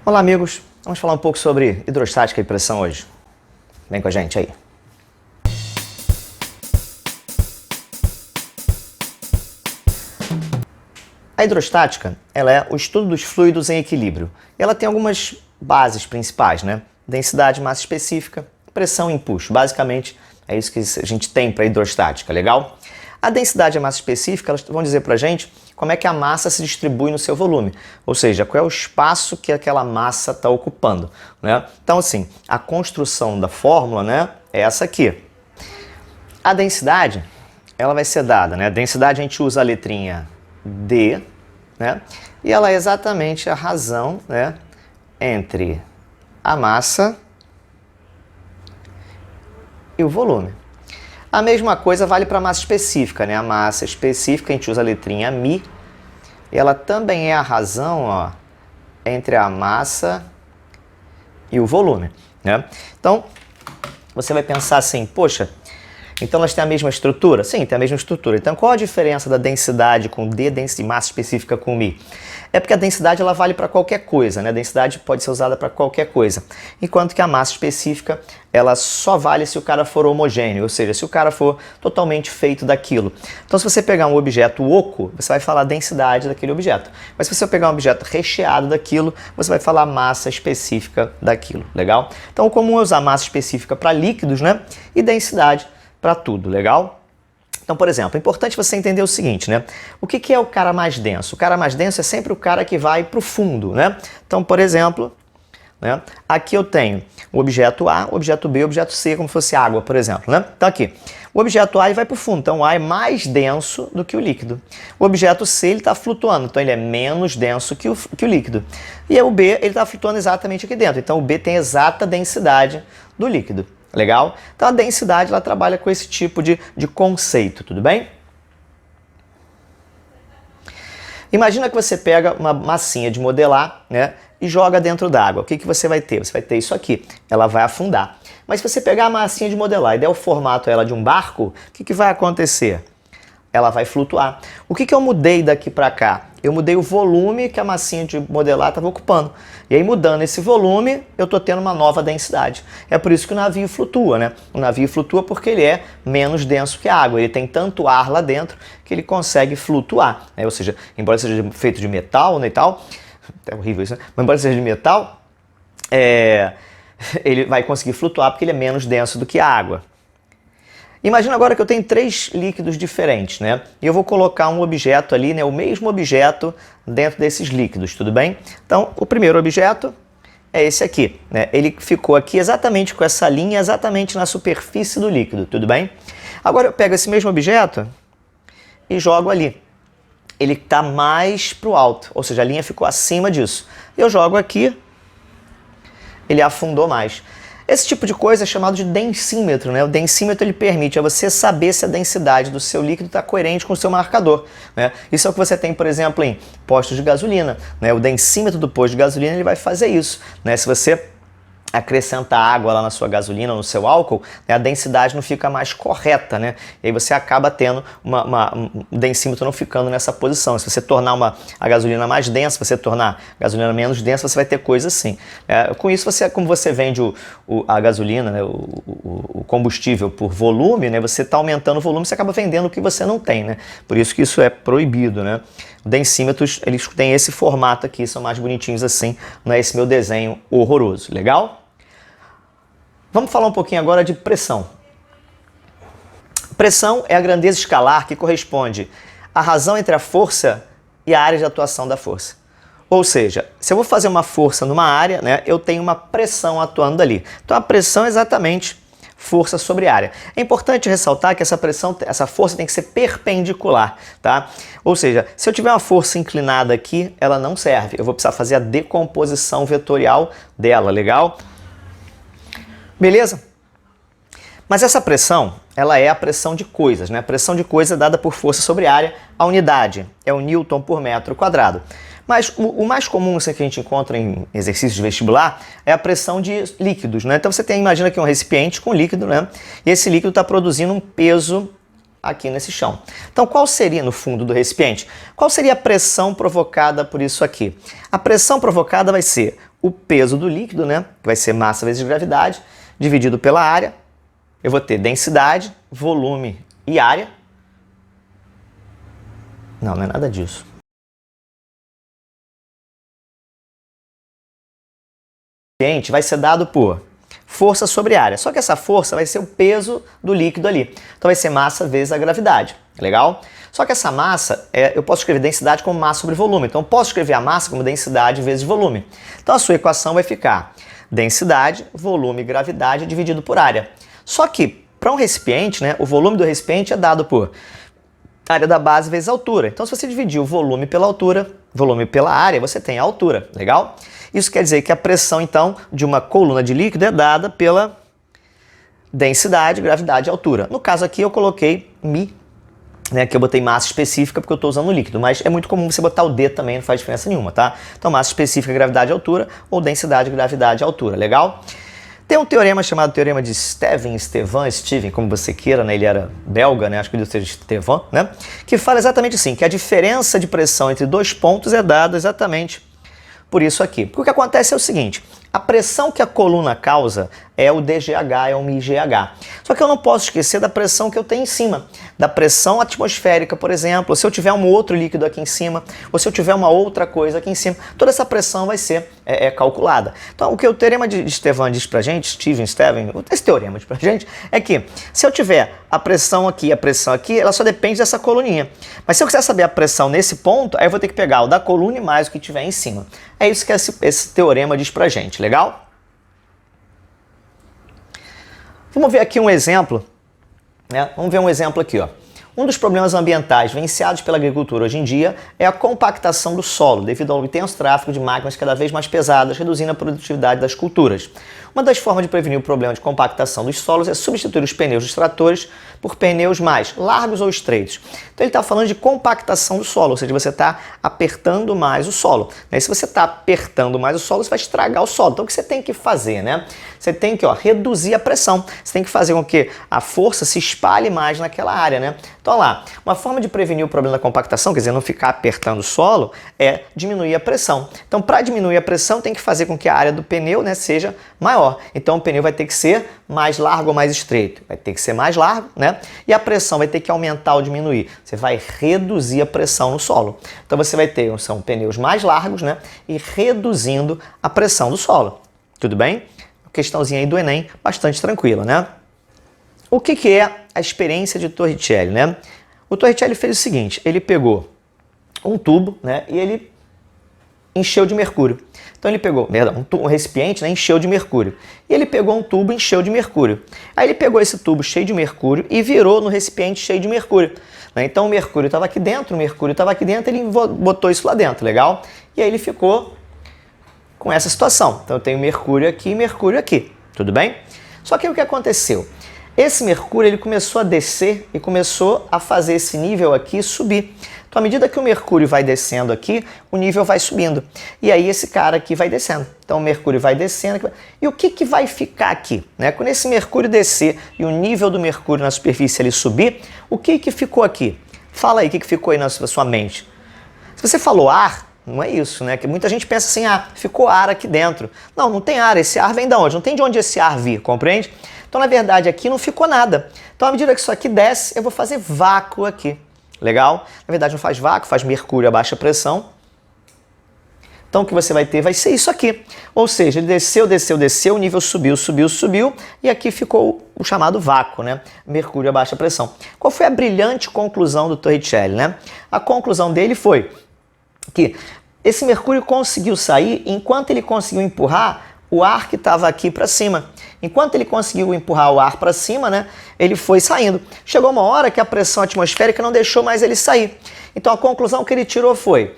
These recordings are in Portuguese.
Olá, amigos. Vamos falar um pouco sobre hidrostática e pressão hoje. Vem com a gente aí. A hidrostática, ela é o estudo dos fluidos em equilíbrio. Ela tem algumas bases principais, né? Densidade, massa específica, pressão e empuxo. Basicamente, é isso que a gente tem para a hidrostática, legal? A densidade e a massa específica, elas vão dizer para a gente como é que a massa se distribui no seu volume, ou seja, qual é o espaço que aquela massa está ocupando, né? Então, assim, a construção da fórmula, né, é essa aqui. A densidade, ela vai ser dada, né? A densidade a gente usa a letrinha D, né? E ela é exatamente a razão, né, entre a massa e o volume. A mesma coisa vale para a massa específica, né? A massa específica, a gente usa a letrinha μ, e ela também é a razão, ó, entre a massa e o volume, né? Então, você vai pensar assim, poxa, então elas têm a mesma estrutura? Sim, tem a mesma estrutura. Então, qual a diferença da densidade com D, densidade, massa específica com μ? É porque a densidade ela vale para qualquer coisa, né? A densidade pode ser usada para qualquer coisa. Enquanto que a massa específica, ela só vale se o cara for homogêneo, ou seja, se o cara for totalmente feito daquilo. Então, se você pegar um objeto oco, você vai falar a densidade daquele objeto. Mas se você pegar um objeto recheado daquilo, você vai falar a massa específica daquilo, legal? Então, o comum é usar massa específica para líquidos, né? E densidade para tudo, legal? Então, por exemplo, é importante você entender o seguinte, né? O que é o cara mais denso? O cara mais denso é sempre o cara que vai para o fundo, né? Então, por exemplo, né, aqui eu tenho o objeto A, o objeto B, o objeto C, como se fosse água, por exemplo, né? Então aqui, o objeto A ele vai para o fundo, então o A é mais denso do que o líquido. O objeto C ele está flutuando, então ele é menos denso que o líquido. E o B ele está flutuando exatamente aqui dentro, então o B tem a exata densidade do líquido. Legal? Então a densidade ela trabalha com esse tipo de conceito, tudo bem? Imagina que você pega uma massinha de modelar, né, e joga dentro d'água. O que você vai ter? Você vai ter isso aqui, ela vai afundar. Mas se você pegar a massinha de modelar e der o formato ela de um barco, o que vai acontecer? Ela vai flutuar. O que eu mudei daqui para cá? Eu mudei o volume que a massinha de modelar estava ocupando. E aí, mudando esse volume, eu estou tendo uma nova densidade. É por isso que o navio flutua, né? O navio flutua porque ele é menos denso que a água. Ele tem tanto ar lá dentro que ele consegue flutuar, né? Ou seja, embora seja feito de metal, né, e tal, é horrível isso, né? Mas embora seja de metal, ele vai conseguir flutuar porque ele é menos denso do que a água. Imagina agora que eu tenho três líquidos diferentes, né? E eu vou colocar um objeto ali, né? O mesmo objeto dentro desses líquidos, tudo bem? Então, o primeiro objeto é esse aqui, né? Ele ficou aqui exatamente com essa linha, exatamente na superfície do líquido, tudo bem? Agora eu pego esse mesmo objeto e jogo ali. Ele está mais para o alto, ou seja, a linha ficou acima disso. Eu jogo aqui, ele afundou mais. Esse tipo de coisa é chamado de densímetro, né? O densímetro ele permite a você saber se a densidade do seu líquido está coerente com o seu marcador, né? Isso é o que você tem, por exemplo, em postos de gasolina, né? O densímetro do posto de gasolina ele vai fazer isso, né? Se você acrescentar água lá na sua gasolina, no seu álcool, né, a densidade não fica mais correta, né? E aí você acaba tendo um densímetro não ficando nessa posição. Se você tornar a gasolina mais densa, você tornar a gasolina menos densa, você vai ter coisa assim. Com isso, como você vende a gasolina, né, o combustível por volume, né, você está aumentando o volume, você acaba vendendo o que você não tem, né? Por isso que isso é proibido, né? Densímetros, eles têm esse formato aqui, são mais bonitinhos assim, não é esse meu desenho horroroso, legal? Vamos falar um pouquinho agora de pressão. Pressão é a grandeza escalar que corresponde à razão entre a força e a área de atuação da força. Ou seja, se eu vou fazer uma força numa área, né, eu tenho uma pressão atuando ali. Então a pressão é exatamente força sobre área. É importante ressaltar que essa força tem que ser perpendicular, tá? Ou seja, se eu tiver uma força inclinada aqui, ela não serve. Eu vou precisar fazer a decomposição vetorial dela, legal? Beleza? Mas essa pressão, ela é a pressão de coisas, né? A pressão de coisa é dada por força sobre área, a unidade é o Newton por metro quadrado. Mas o mais comum que a gente encontra em exercícios de vestibular é a pressão de líquidos, né? Então você imagina que é um recipiente com líquido, né? E esse líquido está produzindo um peso aqui nesse chão. Então qual seria no fundo do recipiente? Qual seria a pressão provocada por isso aqui? A pressão provocada vai ser o peso do líquido, né, que vai ser massa vezes gravidade, dividido pela área. Eu vou ter densidade, volume e área. Não é nada disso. Vai ser dado por força sobre área. Só que essa força vai ser o peso do líquido ali. Então vai ser massa vezes a gravidade. Legal? Só que essa massa, eu posso escrever densidade como massa sobre volume. Então eu posso escrever a massa como densidade vezes volume. Então a sua equação vai ficar densidade, volume e gravidade dividido por área. Só que para um recipiente, né, o volume do recipiente é dado por área da base vezes altura. Então se você dividir o volume pela altura, volume pela área, você tem a altura. Legal? Isso quer dizer que a pressão, então, de uma coluna de líquido é dada pela densidade, gravidade e altura. No caso aqui eu coloquei μ, né, que eu botei massa específica porque eu estou usando líquido, mas é muito comum você botar o D também, não faz diferença nenhuma, tá? Então massa específica, gravidade e altura, ou densidade, gravidade e altura, legal? Tem um teorema chamado teorema de Steven, como você queira, né? Ele era belga, né? Acho que ele seja Stevan, né? Que fala exatamente assim, que a diferença de pressão entre dois pontos é dada exatamente por isso aqui. Porque o que acontece é o seguinte, a pressão que a coluna causa é o DGH, é o μGH. Só que eu não posso esquecer da pressão que eu tenho em cima, da pressão atmosférica, por exemplo, se eu tiver um outro líquido aqui em cima, ou se eu tiver uma outra coisa aqui em cima, toda essa pressão vai ser calculada. Então, o que o teorema de Stevan diz pra gente, esse teorema diz pra gente, é que se eu tiver a pressão aqui e a pressão aqui, ela só depende dessa coluninha. Mas se eu quiser saber a pressão nesse ponto, aí eu vou ter que pegar o da coluna e mais o que tiver em cima. É isso que esse teorema diz pra gente, legal? Vamos ver aqui um exemplo, né? Vamos ver um exemplo aqui, ó. Um dos problemas ambientais vivenciados pela agricultura hoje em dia é a compactação do solo, devido ao intenso tráfego de máquinas cada vez mais pesadas, reduzindo a produtividade das culturas. Uma das formas de prevenir o problema de compactação dos solos é substituir os pneus dos tratores por pneus mais largos ou estreitos. Então ele está falando de compactação do solo, ou seja, você está apertando mais o solo. E se você está apertando mais o solo, você vai estragar o solo. Então o que você tem que fazer, né? Você tem que reduzir a pressão. Você tem que fazer com que a força se espalhe mais naquela área, né? Então, olha lá, uma forma de prevenir o problema da compactação, quer dizer, não ficar apertando o solo, é diminuir a pressão. Então, para diminuir a pressão, tem que fazer com que a área do pneu, né, seja maior. Então, o pneu vai ter que ser mais largo ou mais estreito. Vai ter que ser mais largo, né? E a pressão vai ter que aumentar ou diminuir. Você vai reduzir a pressão no solo. Então, você vai ter, são pneus mais largos, né? E reduzindo a pressão do solo. Tudo bem? Questãozinha aí do Enem, bastante tranquila, né? O que é a experiência de Torricelli, né? O Torricelli fez o seguinte, ele pegou um tubo, né, e ele encheu de mercúrio. Então ele pegou, um recipiente, né, encheu de mercúrio. E ele pegou um tubo e encheu de mercúrio. Aí ele pegou esse tubo cheio de mercúrio e virou no recipiente cheio de mercúrio. Né? Então o mercúrio estava aqui dentro, ele botou isso lá dentro, legal? E aí ele ficou com essa situação. Então eu tenho mercúrio aqui e mercúrio aqui, tudo bem? Só que o que aconteceu? Esse mercúrio ele começou a descer e começou a fazer esse nível aqui subir. Então, à medida que o mercúrio vai descendo aqui, o nível vai subindo. E aí esse cara aqui vai descendo. Então o mercúrio vai descendo. E o que vai ficar aqui? Né? Quando esse mercúrio descer e o nível do mercúrio na superfície ele subir, o que ficou aqui? Fala aí, o que ficou aí na sua mente? Se você falou ar, não é isso, né? Que muita gente pensa assim, ficou ar aqui dentro. Não, não tem ar, esse ar vem de onde? Não tem de onde esse ar vir, compreende? Então, na verdade, aqui não ficou nada. Então, à medida que isso aqui desce, eu vou fazer vácuo aqui. Legal? Na verdade, não faz vácuo, faz mercúrio a baixa pressão. Então, o que você vai ter vai ser isso aqui. Ou seja, ele desceu, o nível subiu, e aqui ficou o chamado vácuo, né? Mercúrio a baixa pressão. Qual foi a brilhante conclusão do Torricelli, né? A conclusão dele foi que esse mercúrio conseguiu sair enquanto ele conseguiu empurrar o ar que estava aqui para cima. Enquanto ele conseguiu empurrar o ar para cima, né, ele foi saindo. Chegou uma hora que a pressão atmosférica não deixou mais ele sair. Então a conclusão que ele tirou foi: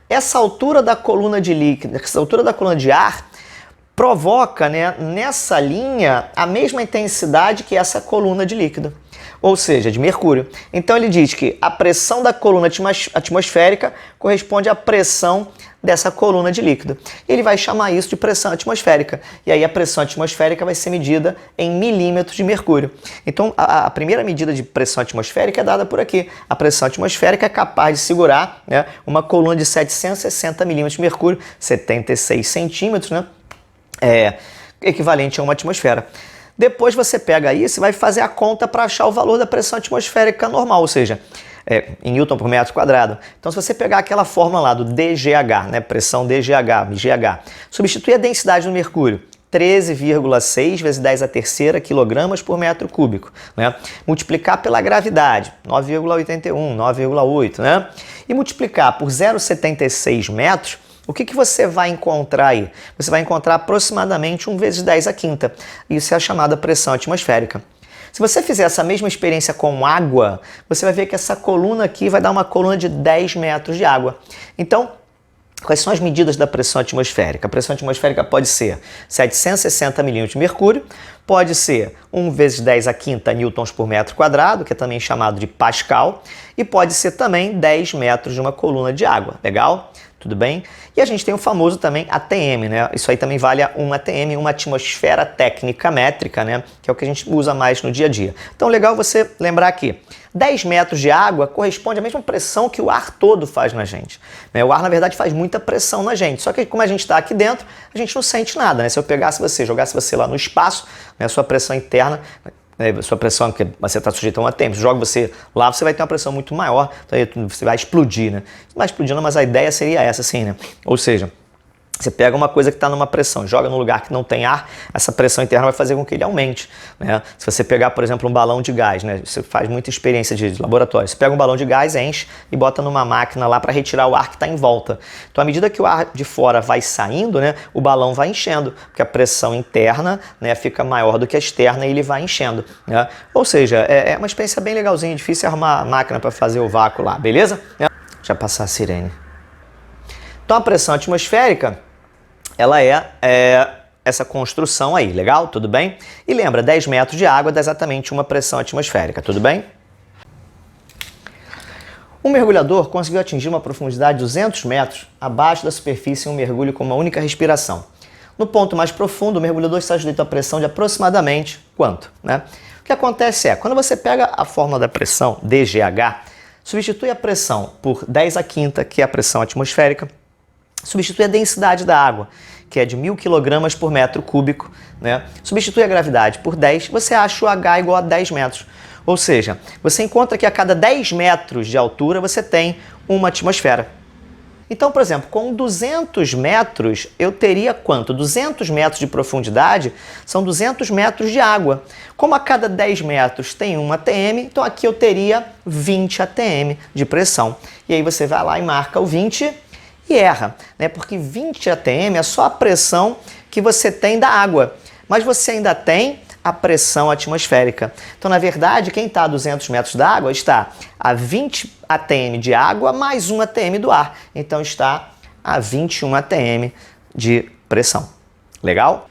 essa altura da coluna de líquido, essa altura da coluna de ar provoca, né, nessa linha a mesma intensidade que essa coluna de líquido. ou seja, de mercúrio. Então ele diz que a pressão da coluna atmosférica corresponde à pressão dessa coluna de líquido. Ele vai chamar isso de pressão atmosférica. E aí a pressão atmosférica vai ser medida em milímetros de mercúrio. Então a primeira medida de pressão atmosférica é dada por aqui. A pressão atmosférica é capaz de segurar, né, uma coluna de 760 milímetros de mercúrio, 76 centímetros, né, equivalente a uma atmosfera. Depois você pega isso e vai fazer a conta para achar o valor da pressão atmosférica normal, ou seja, em Newton por metro quadrado. Então, se você pegar aquela fórmula lá do DGH, né, pressão DGH, GH, substituir a densidade do mercúrio, 13,6 vezes 10 a terceira quilogramas por metro cúbico, né? Multiplicar pela gravidade, 9,81, 9,8, né? E multiplicar por 0,76 metros, o que você vai encontrar aí? Você vai encontrar aproximadamente 1 vezes 10 a quinta. Isso é a chamada pressão atmosférica. Se você fizer essa mesma experiência com água, você vai ver que essa coluna aqui vai dar uma coluna de 10 metros de água. Então, quais são as medidas da pressão atmosférica? A pressão atmosférica pode ser 760 milímetros de mercúrio, pode ser 1 vezes 10 a quinta newtons por metro quadrado, que é também chamado de Pascal, e pode ser também 10 metros de uma coluna de água. Legal? Tudo bem? E a gente tem o famoso também ATM, né? Isso aí também vale a 1 ATM, uma atmosfera técnica métrica, né? Que é o que a gente usa mais no dia a dia. Então, legal você lembrar aqui. 10 metros de água corresponde à mesma pressão que o ar todo faz na gente, né? O ar, na verdade, faz muita pressão na gente. Só que como a gente está aqui dentro, a gente não sente nada, né? Se eu pegasse você, jogasse você lá no espaço, né, a sua pressão interna, sua pressão, que você está sujeito a um ATM, joga você lá, você vai ter uma pressão muito maior, então você vai explodir, né? Não vai explodir, não, mas a ideia seria essa, assim, né? Ou seja, você pega uma coisa que está numa pressão, joga num lugar que não tem ar, essa pressão interna vai fazer com que ele aumente, né? Se você pegar, por exemplo, um balão de gás, né? Você faz muita experiência de laboratório. Você pega um balão de gás, enche e bota numa máquina lá para retirar o ar que está em volta. Então, à medida que o ar de fora vai saindo, né, o balão vai enchendo, porque a pressão interna, né, fica maior do que a externa e ele vai enchendo, né? Ou seja, é uma experiência bem legalzinha, difícil arrumar a máquina para fazer o vácuo lá, beleza? Já passar a sirene. Então, a pressão atmosférica, ela é essa construção aí, legal? Tudo bem? E lembra, 10 metros de água dá exatamente uma pressão atmosférica, tudo bem? Um mergulhador conseguiu atingir uma profundidade de 200 metros abaixo da superfície em um mergulho com uma única respiração. No ponto mais profundo, o mergulhador está sujeito a pressão de aproximadamente quanto, né? O que acontece é, quando você pega a fórmula da pressão, DGH, substitui a pressão por 10 a quinta, que é a pressão atmosférica, substitui a densidade da água, que é de 1000 kg por metro cúbico, né? Substitui a gravidade por 10, você acha o H igual a 10 metros. Ou seja, você encontra que a cada 10 metros de altura você tem uma atmosfera. Então, por exemplo, com 200 metros, eu teria quanto? 200 metros de profundidade são 200 metros de água. Como a cada 10 metros tem 1 ATM, então aqui eu teria 20 ATM de pressão. E aí você vai lá e marca o 20 e erra, né? Porque 20 ATM é só a pressão que você tem da água, mas você ainda tem a pressão atmosférica. Então, na verdade, quem está a 200 metros da água está a 20 ATM de água mais 1 ATM do ar. Então, está a 21 ATM de pressão. Legal?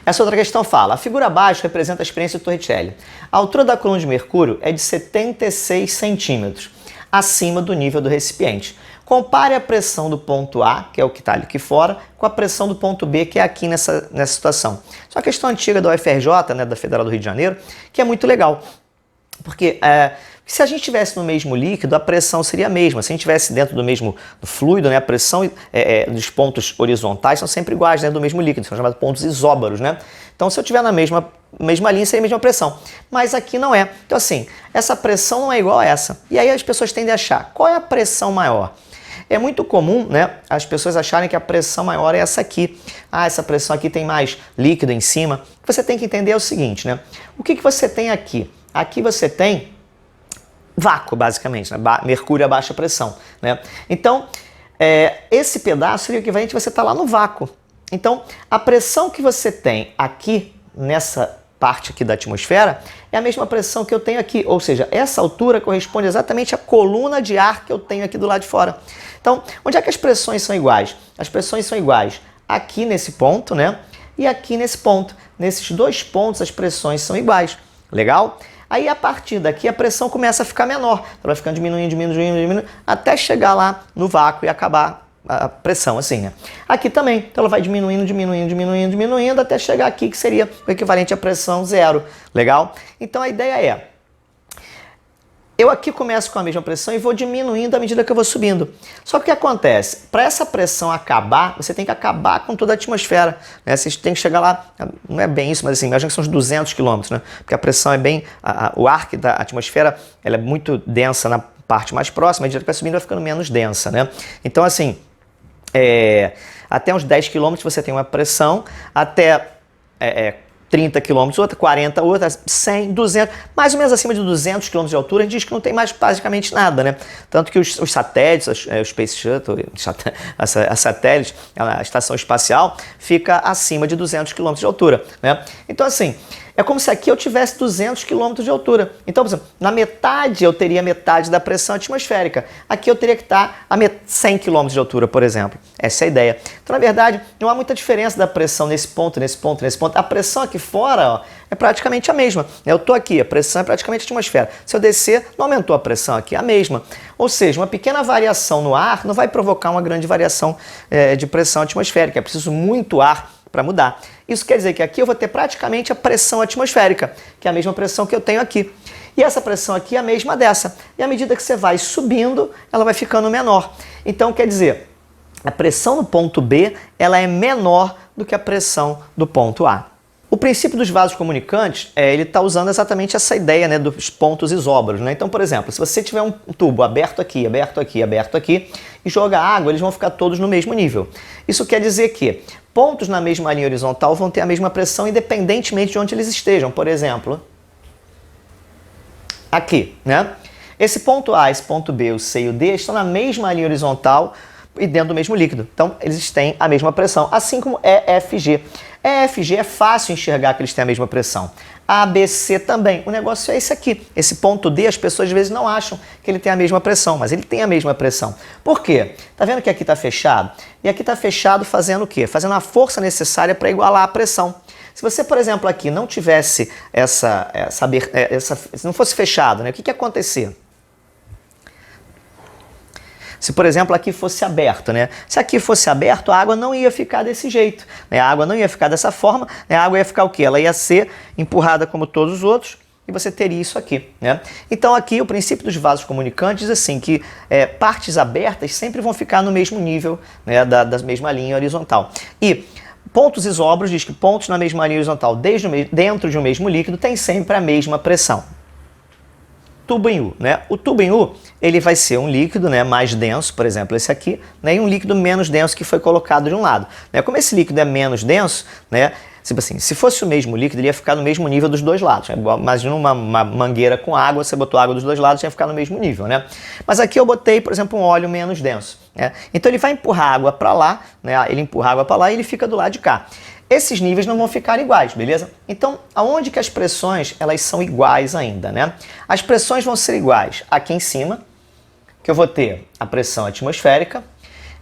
Essa outra questão fala, a figura abaixo representa a experiência do Torricelli. A altura da coluna de mercúrio é de 76 centímetros, acima do nível do recipiente. Compare a pressão do ponto A, que é o que está ali aqui fora, com a pressão do ponto B, que é aqui nessa situação. Isso é uma questão antiga da UFRJ, né, da Federal do Rio de Janeiro, que é muito legal. Porque se a gente estivesse no mesmo líquido, a pressão seria a mesma. Se a gente estivesse dentro do mesmo fluido, né, a pressão dos pontos horizontais são sempre iguais, né, do mesmo líquido, são chamados pontos isóbaros, né? Então, se eu estiver na mesma linha, seria a mesma pressão. Mas aqui não é. Então, assim, essa pressão não é igual a essa. E aí as pessoas tendem a achar, qual é a pressão maior? É muito comum, né, as pessoas acharem que a pressão maior é essa aqui. Ah, essa pressão aqui tem mais líquido em cima. O que você tem que entender é o seguinte, né? O que você tem aqui? Aqui você tem vácuo, basicamente, né? Mercúrio a baixa pressão, né? Então, esse pedaço seria o equivalente a você estar lá no vácuo. Então, a pressão que você tem aqui, nessa parte aqui da atmosfera, é a mesma pressão que eu tenho aqui. Ou seja, essa altura corresponde exatamente à coluna de ar que eu tenho aqui do lado de fora. Então, onde é que as pressões são iguais? As pressões são iguais aqui nesse ponto, né? E aqui nesse ponto. Nesses dois pontos as pressões são iguais. Legal? Aí, a partir daqui, a pressão começa a ficar menor. Ela vai ficando diminuindo, até chegar lá no vácuo e acabar a pressão, assim, né? Aqui também. Então, ela vai diminuindo, até chegar aqui, que seria o equivalente à pressão zero. Legal? Então, a ideia é... eu aqui começo com a mesma pressão e vou diminuindo à medida que eu vou subindo. Só que o que acontece? Para essa pressão acabar, você tem que acabar com toda a atmosfera, né? Você tem que chegar lá, não é bem isso, mas assim, imagina que são uns 200 km, né? Porque a pressão é bem... o ar da atmosfera, ela é muito densa na parte mais próxima, à medida que vai subindo vai ficando menos densa, né? Então, assim, até uns 10 km você tem uma pressão, até... 30 km, outra, 40, outra, 100, 200, mais ou menos acima de 200 km de altura, a gente diz que não tem mais basicamente nada, né? Tanto que os satélites, o Space Shuttle, a satélite, a estação espacial, fica acima de 200 km de altura, né? Então, assim, é como se aqui eu tivesse 200 km de altura. Então, por exemplo, na metade eu teria metade da pressão atmosférica. Aqui eu teria que estar a 100 km de altura, por exemplo. Essa é a ideia. Então, na verdade, não há muita diferença da pressão nesse ponto. A pressão aqui fora, ó, é praticamente a mesma. Eu estou aqui, a pressão é praticamente a atmosfera. Se eu descer, não aumentou a pressão aqui, é a mesma. Ou seja, uma pequena variação no ar não vai provocar uma grande variação de pressão atmosférica. É preciso muito ar para mudar. Isso quer dizer que aqui eu vou ter praticamente a pressão atmosférica, que é a mesma pressão que eu tenho aqui. E essa pressão aqui é a mesma dessa. E à medida que você vai subindo, ela vai ficando menor. Então, quer dizer, a pressão no ponto B ela é menor do que a pressão do ponto A. O princípio dos vasos comunicantes, ele está usando exatamente essa ideia, né, dos pontos isóbaros, né? Então, por exemplo, se você tiver um tubo aberto aqui e jogar água, eles vão ficar todos no mesmo nível. Isso quer dizer que pontos na mesma linha horizontal vão ter a mesma pressão independentemente de onde eles estejam. Por exemplo, aqui, né? Esse ponto A, esse ponto B, o C e o D estão na mesma linha horizontal e dentro do mesmo líquido. Então, eles têm a mesma pressão, assim como EFG. EFG é fácil enxergar que eles têm a mesma pressão. ABC também. O negócio é esse aqui. Esse ponto D, as pessoas às vezes não acham que ele tem a mesma pressão, mas ele tem a mesma pressão. Por quê? Tá vendo que aqui está fechado? E aqui está fechado fazendo o quê? Fazendo a força necessária para igualar a pressão. Se você, por exemplo, aqui não tivesse se não fosse fechado, né? O que ia acontecer? Se, por exemplo, aqui fosse aberto, né? Se aqui fosse aberto, a água não ia ficar desse jeito, né? A água não ia ficar dessa forma, né? A água ia ficar o quê? Ela ia ser empurrada como todos os outros e você teria isso aqui, né? Então, aqui, o princípio dos vasos comunicantes diz assim, que partes abertas sempre vão ficar no mesmo nível, né, da mesma linha horizontal. E pontos isóbaros diz que pontos na mesma linha horizontal dentro de um mesmo líquido têm sempre a mesma pressão. Tubo em U, né? O tubo em U, ele vai ser um líquido, né, mais denso, por exemplo, esse aqui, né, e um líquido menos denso que foi colocado de um lado, né? Como esse líquido é menos denso, né, tipo assim, se fosse o mesmo líquido, ele ia ficar no mesmo nível dos dois lados. Imagina uma mangueira com água, você botou água dos dois lados, ia ficar no mesmo nível, né? Mas aqui eu botei, por exemplo, um óleo menos denso, né? Então ele vai empurrar água para lá, né? Ele empurra água para lá e ele fica do lado de cá. Esses níveis não vão ficar iguais, beleza? Então, aonde que as pressões, elas são iguais ainda, né? As pressões vão ser iguais aqui em cima, que eu vou ter a pressão atmosférica,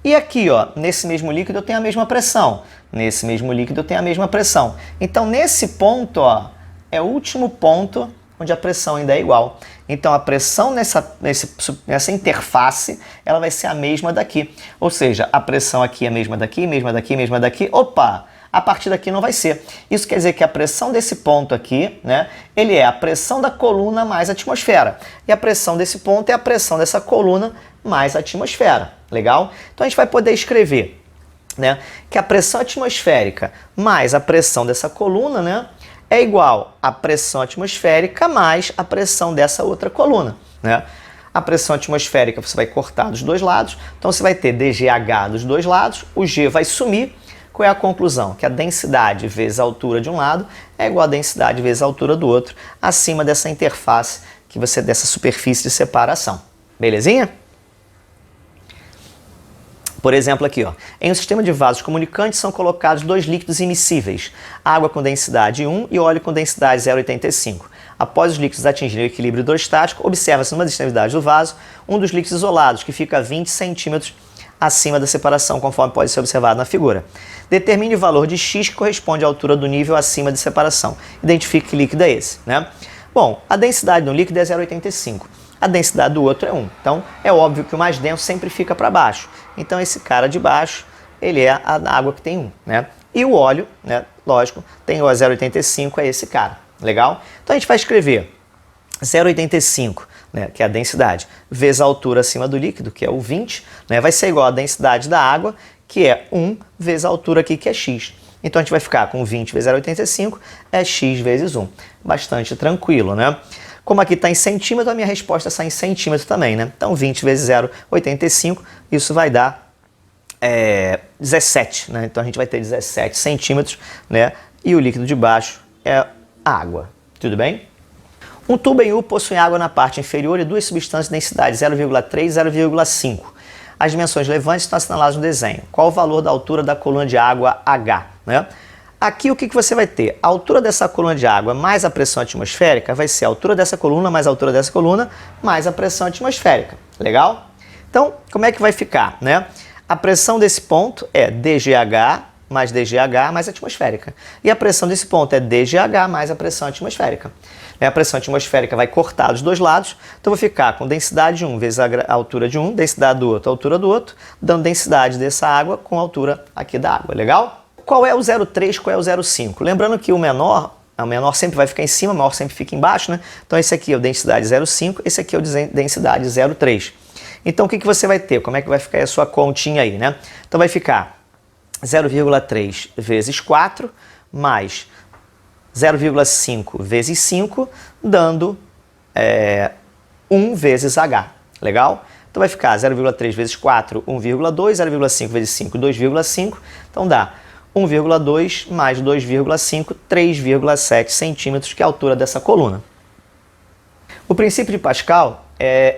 e aqui, ó, nesse mesmo líquido eu tenho a mesma pressão. Nesse mesmo líquido eu tenho a mesma pressão. Então, nesse ponto, ó, é o último ponto onde a pressão ainda é igual. Então, a pressão nessa interface, ela vai ser a mesma daqui. Ou seja, a pressão aqui é a mesma daqui, mesma daqui, mesma daqui. Opa! A partir daqui não vai ser. Isso quer dizer que a pressão desse ponto aqui, né, ele é a pressão da coluna mais a atmosfera. E a pressão desse ponto é a pressão dessa coluna mais a atmosfera. Legal? Então a gente vai poder escrever, né, que a pressão atmosférica mais a pressão dessa coluna, né, é igual à pressão atmosférica mais a pressão dessa outra coluna, né? A pressão atmosférica você vai cortar dos dois lados, então você vai ter dGH dos dois lados, o G vai sumir. Qual é a conclusão? Que a densidade vezes a altura de um lado é igual a densidade vezes a altura do outro, acima dessa interface, dessa superfície de separação. Belezinha? Por exemplo, aqui, ó, em um sistema de vasos comunicantes são colocados dois líquidos immiscíveis, água com densidade 1 e óleo com densidade 0,85. Após os líquidos atingirem o equilíbrio hidrostático, observa-se numa das extremidades do vaso um dos líquidos isolados, que fica a 20 centímetros acima da separação, conforme pode ser observado na figura. Determine o valor de X que corresponde à altura do nível acima de separação. Identifique que líquido é esse, né? Bom, a densidade do líquido é 0,85. A densidade do outro é 1. Então, é óbvio que o mais denso sempre fica para baixo. Então, esse cara de baixo, ele é a água que tem 1, né? E o óleo, né, lógico, tem o 0,85, é esse cara. Legal? Então, a gente vai escrever 0,85, né, que é a densidade, vezes a altura acima do líquido, que é o 20, né, vai ser igual à densidade da água, que é 1, vezes a altura aqui, que é x. Então, a gente vai ficar com 20 vezes 0,85, é x vezes 1. Bastante tranquilo, né? Como aqui está em centímetro, a minha resposta sai em centímetro também, né? Então, 20 vezes 0,85, isso vai dar 17, né? Então, a gente vai ter 17 centímetros, né? E o líquido de baixo é água. Tudo bem? Um tubo em U possui água na parte inferior e duas substâncias de densidade 0,3 e 0,5. As dimensões levantes estão assinaladas no desenho. Qual o valor da altura da coluna de água H, né? Aqui o que você vai ter? A altura dessa coluna de água mais a pressão atmosférica vai ser a altura dessa coluna mais a altura dessa coluna mais a pressão atmosférica. Legal? Então, como é que vai ficar, né? A pressão desse ponto é DGH mais DGH mais atmosférica. E a pressão desse ponto é DGH mais a pressão atmosférica. A pressão atmosférica vai cortar dos dois lados, então eu vou ficar com densidade de um vezes a altura de um, densidade do outro, a altura do outro, dando densidade dessa água com a altura aqui da água. Legal? Qual é o 0,3, qual é o 0,5? Lembrando que o menor sempre vai ficar em cima, o maior sempre fica embaixo, né? Então esse aqui é o densidade 0,5, esse aqui é o densidade 0,3. Então o que você vai ter? Como é que vai ficar a sua continha aí, né? Então vai ficar 0,3 vezes 4 mais 0,5 vezes 5, dando 1 vezes H. Legal? Então vai ficar 0,3 vezes 4, 1,2, 0,5 vezes 5, 2,5. Então dá 1,2 mais 2,5, 3,7 centímetros, que é a altura dessa coluna. O princípio de Pascal,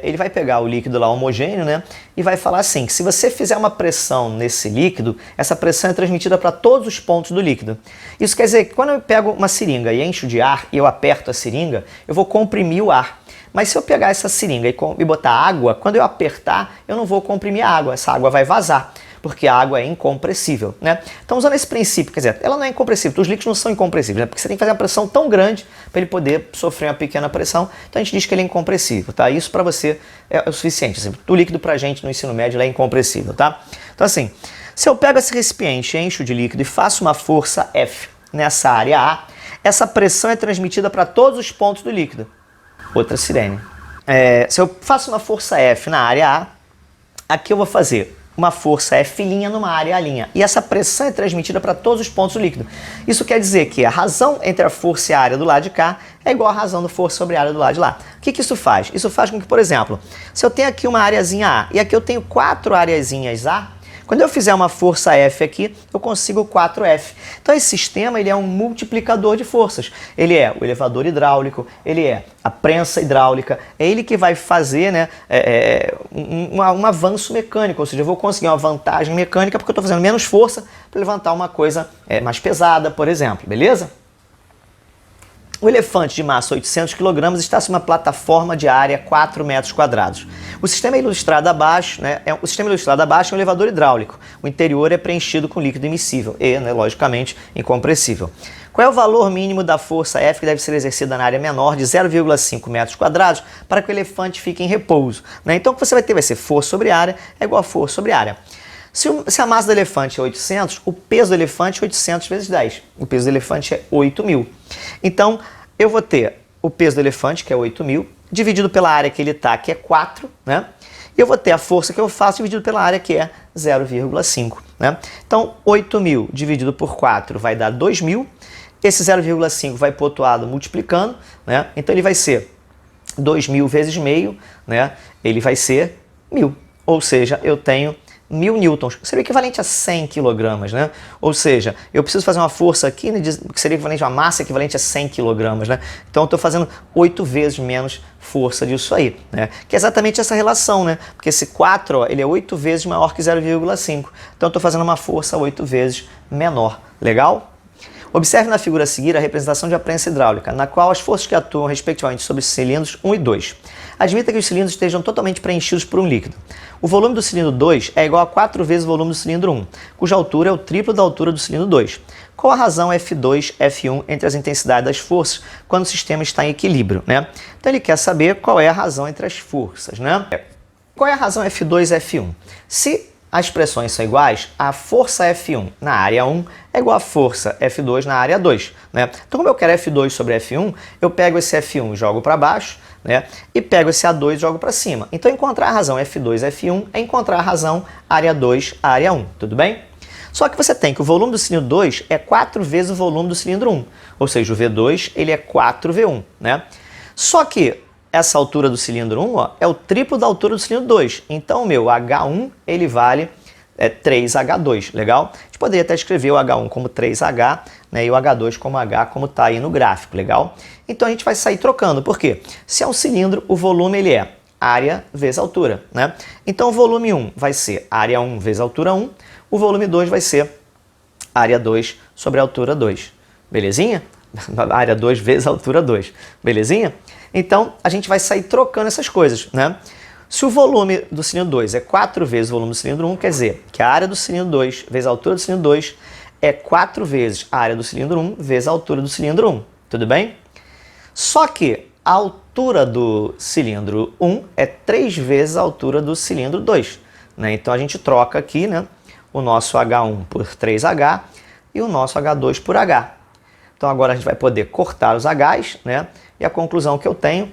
ele vai pegar o líquido lá homogêneo, né, e vai falar assim, que se você fizer uma pressão nesse líquido, essa pressão é transmitida para todos os pontos do líquido. Isso quer dizer que quando eu pego uma seringa e encho de ar e eu aperto a seringa, eu vou comprimir o ar. Mas se eu pegar essa seringa e botar água, quando eu apertar, eu não vou comprimir a água, essa água vai vazar, porque a água é incompressível, né? Então, usando esse princípio, quer dizer, ela não é incompressível, os líquidos não são incompressíveis, né? Porque você tem que fazer uma pressão tão grande para ele poder sofrer uma pequena pressão, então a gente diz que ele é incompressível, tá? Isso para você é o suficiente, assim, o líquido pra gente no ensino médio ele é incompressível, tá? Então, assim, se eu pego esse recipiente, encho de líquido e faço uma força F nessa área A, essa pressão é transmitida para todos os pontos do líquido. Outra sirene. Se eu faço uma força F na área A, aqui eu vou fazer uma força F' numa área A'. E essa pressão é transmitida para todos os pontos do líquido. Isso quer dizer que a razão entre a força e a área do lado de cá é igual à razão da força sobre a área do lado de lá. O que isso faz? Isso faz com que, por exemplo, se eu tenho aqui uma areazinha A e aqui eu tenho 4 areazinhas A, quando eu fizer uma força F aqui, eu consigo 4F. Então esse sistema ele é um multiplicador de forças. Ele é o elevador hidráulico, ele é a prensa hidráulica, é ele que vai fazer, né, um avanço mecânico, ou seja, eu vou conseguir uma vantagem mecânica porque eu estou fazendo menos força para levantar uma coisa mais pesada, por exemplo, beleza? O elefante de massa 800 kg está sobre uma plataforma de área 4 metros quadrados. O sistema ilustrado abaixo, né, é um elevador hidráulico. O interior é preenchido com líquido immiscível e, né, logicamente, incompressível. Qual é o valor mínimo da força F que deve ser exercida na área menor de 0,5 metros quadrados para que o elefante fique em repouso? Né? Então, o que você vai ter vai ser força sobre área é igual a força sobre área. Se a massa do elefante é 800, o peso do elefante é 800 vezes 10. O peso do elefante é 8.000. Então, eu vou ter o peso do elefante, que é 8.000, dividido pela área que ele está, que é 4, né? E eu vou ter a força que eu faço dividido pela área, que é 0,5, né? Então, 8.000 dividido por 4 vai dar 2.000. Esse 0,5 vai para o outro lado multiplicando, né? Então, ele vai ser 2.000 vezes meio, né? Ele vai ser 1.000. Ou seja, eu tenho 1.000 newtons, que seria equivalente a 100 kg, né? Ou seja, eu preciso fazer uma força aqui, né, que seria equivalente a uma massa equivalente a 100 kg, né? Então eu estou fazendo 8 vezes menos força disso aí, né? Que é exatamente essa relação, né? Porque esse 4, ó, ele é 8 vezes maior que 0,5. Então eu estou fazendo uma força 8 vezes menor. Legal? Observe na figura a seguir a representação de uma prensa hidráulica, na qual as forças que atuam respectivamente sobre os cilindros 1 e 2. Admita que os cilindros estejam totalmente preenchidos por um líquido. O volume do cilindro 2 é igual a 4 vezes o volume do cilindro 1, cuja altura é o triplo da altura do cilindro 2. Qual a razão F2, F1 entre as intensidades das forças quando o sistema está em equilíbrio, né? Então ele quer saber qual é a razão entre as forças, né? Qual é a razão F2 e F1? Se as pressões são iguais, a força F1 na área 1 é igual a força F2 na área 2, né? Então como eu quero F2 sobre F1, eu pego esse F1 e jogo para baixo, né? E pego esse A2 e jogo para cima. Então encontrar a razão F2, F1 é encontrar a razão área 2, área 1, tudo bem? Só que você tem que o volume do cilindro 2 é 4 vezes o volume do cilindro 1, ou seja, o V2 ele é 4V1, né? Só que essa altura do cilindro 1 ó, é o triplo da altura do cilindro 2, então o meu H1 ele vale 3H2, legal? A gente poderia até escrever o H1 como 3H, né, e o H2 como H, como está aí no gráfico, legal? Então a gente vai sair trocando, por quê? Se é um cilindro, o volume ele é área vezes altura, né? Então o volume 1 vai ser área 1 vezes altura 1, o volume 2 vai ser área 2 sobre a altura 2, belezinha? Área 2 vezes altura 2, belezinha? Então a gente vai sair trocando essas coisas, né? Se o volume do cilindro 2 é 4 vezes o volume do cilindro 1, quer dizer que a área do cilindro 2 vezes a altura do cilindro 2 é 4 vezes a área do cilindro 1 vezes a altura do cilindro 1, tudo bem? Só que a altura do cilindro 1 é 3 vezes a altura do cilindro 2, né? Então a gente troca aqui, né, o nosso H1 por 3H e o nosso H2 por H. Então agora a gente vai poder cortar os H's, né? E a conclusão que eu tenho,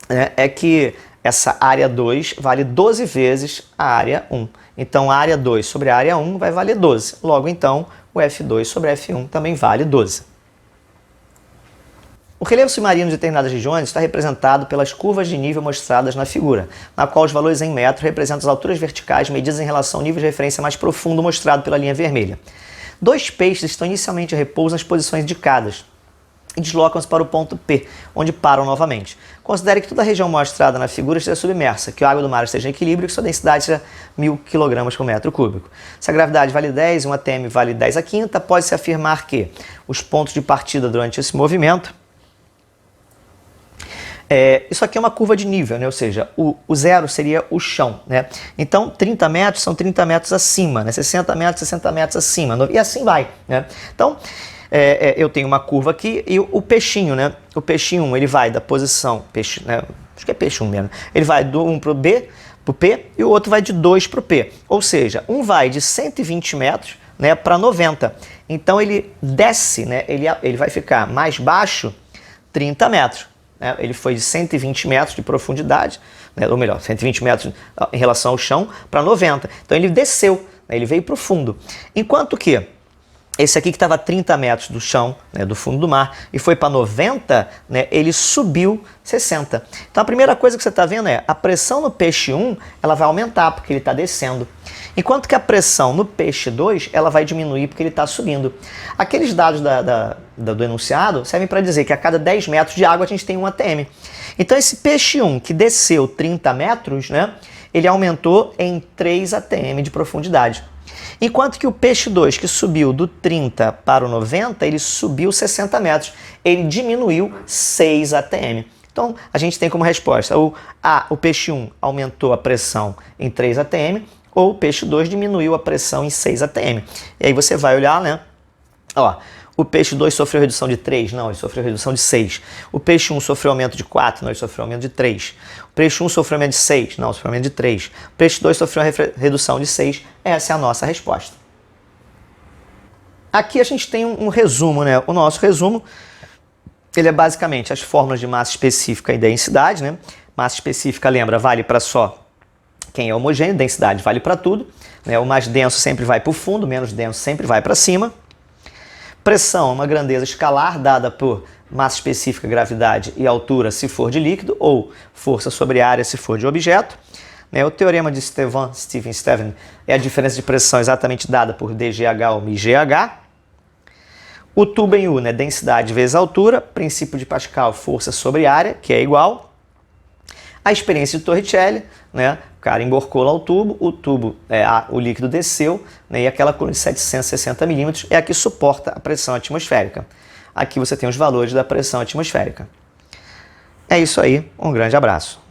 né, é que essa área 2 vale 12 vezes a área 1. Então a área 2 sobre a área 1 vai valer 12. Logo então o F2 sobre F1 também vale 12. O relevo submarino de determinadas regiões está representado pelas curvas de nível mostradas na figura, na qual os valores em metro representam as alturas verticais medidas em relação ao nível de referência mais profundo mostrado pela linha vermelha. Dois peixes estão inicialmente a repouso nas posições indicadas e deslocam-se para o ponto P, onde param novamente. Considere que toda a região mostrada na figura esteja submersa, que a água do mar esteja em equilíbrio e que sua densidade seja 1000 kg por metro cúbico. Se a gravidade vale 10 e um ATM vale 10 a quinta, pode-se afirmar que os pontos de partida durante esse movimento... isso aqui é uma curva de nível, né? Ou seja, o zero seria o chão, né? Então 30 metros são 30 metros acima, né? 60 metros, 60 metros acima, e assim vai, né? Então... eu tenho uma curva aqui e o peixinho, né? O peixinho 1, ele vai da posição, peixe, né? Acho que é peixe 1 mesmo. Ele vai do 1 para o B, para o P, e o outro vai de 2 para o P. Ou seja, um vai de 120 metros, né, para 90. Então ele desce, né? Ele vai ficar mais baixo 30 metros. Né? Ele foi de 120 metros de profundidade, né? Ou melhor, 120 metros em relação ao chão para 90. Então ele desceu, né? Ele veio para o fundo. Enquanto que esse aqui que estava a 30 metros do chão, né, do fundo do mar, e foi para 90, né, ele subiu 60. Então a primeira coisa que você está vendo é a pressão no peixe 1 ela vai aumentar porque ele está descendo. Enquanto que a pressão no peixe 2 ela vai diminuir porque ele está subindo. Aqueles dados do enunciado servem para dizer que a cada 10 metros de água a gente tem um ATM. Então esse peixe 1 que desceu 30 metros, né, ele aumentou em 3 ATM de profundidade. Enquanto que o peixe 2, que subiu do 30 para o 90, ele subiu 60 metros. Ele diminuiu 6 ATM. Então, a gente tem como resposta, o peixe 1 aumentou a pressão em 3 ATM, ou o peixe 2 diminuiu a pressão em 6 ATM. E aí você vai olhar, né? Ó, o peixe 2 sofreu redução de 3? Não, ele sofreu redução de 6. O peixe 1 sofreu aumento de 4? Não, ele sofreu aumento de 3. O peixe 1 sofreu aumento de 6? Não, sofreu aumento de 3. O peixe 2 sofreu redução de 6. Essa é a nossa resposta. Aqui a gente tem um resumo, né? O nosso resumo, ele é basicamente as fórmulas de massa específica e densidade, né? Massa específica, lembra, vale para só quem é homogêneo, densidade vale para tudo, né? O mais denso sempre vai para o fundo, o menos denso sempre vai para cima. Pressão é uma grandeza escalar dada por massa específica, gravidade e altura se for de líquido, ou força sobre área se for de objeto. O teorema de Stephen é a diferença de pressão exatamente dada por dGH ou μGH. O tubo em U, né, densidade vezes altura, princípio de Pascal, força sobre área, que é igual. A experiência de Torricelli, né? O cara emborcou lá o tubo, o líquido desceu, né? E aquela coluna de 760 milímetros é a que suporta a pressão atmosférica. Aqui você tem os valores da pressão atmosférica. É isso aí, um grande abraço.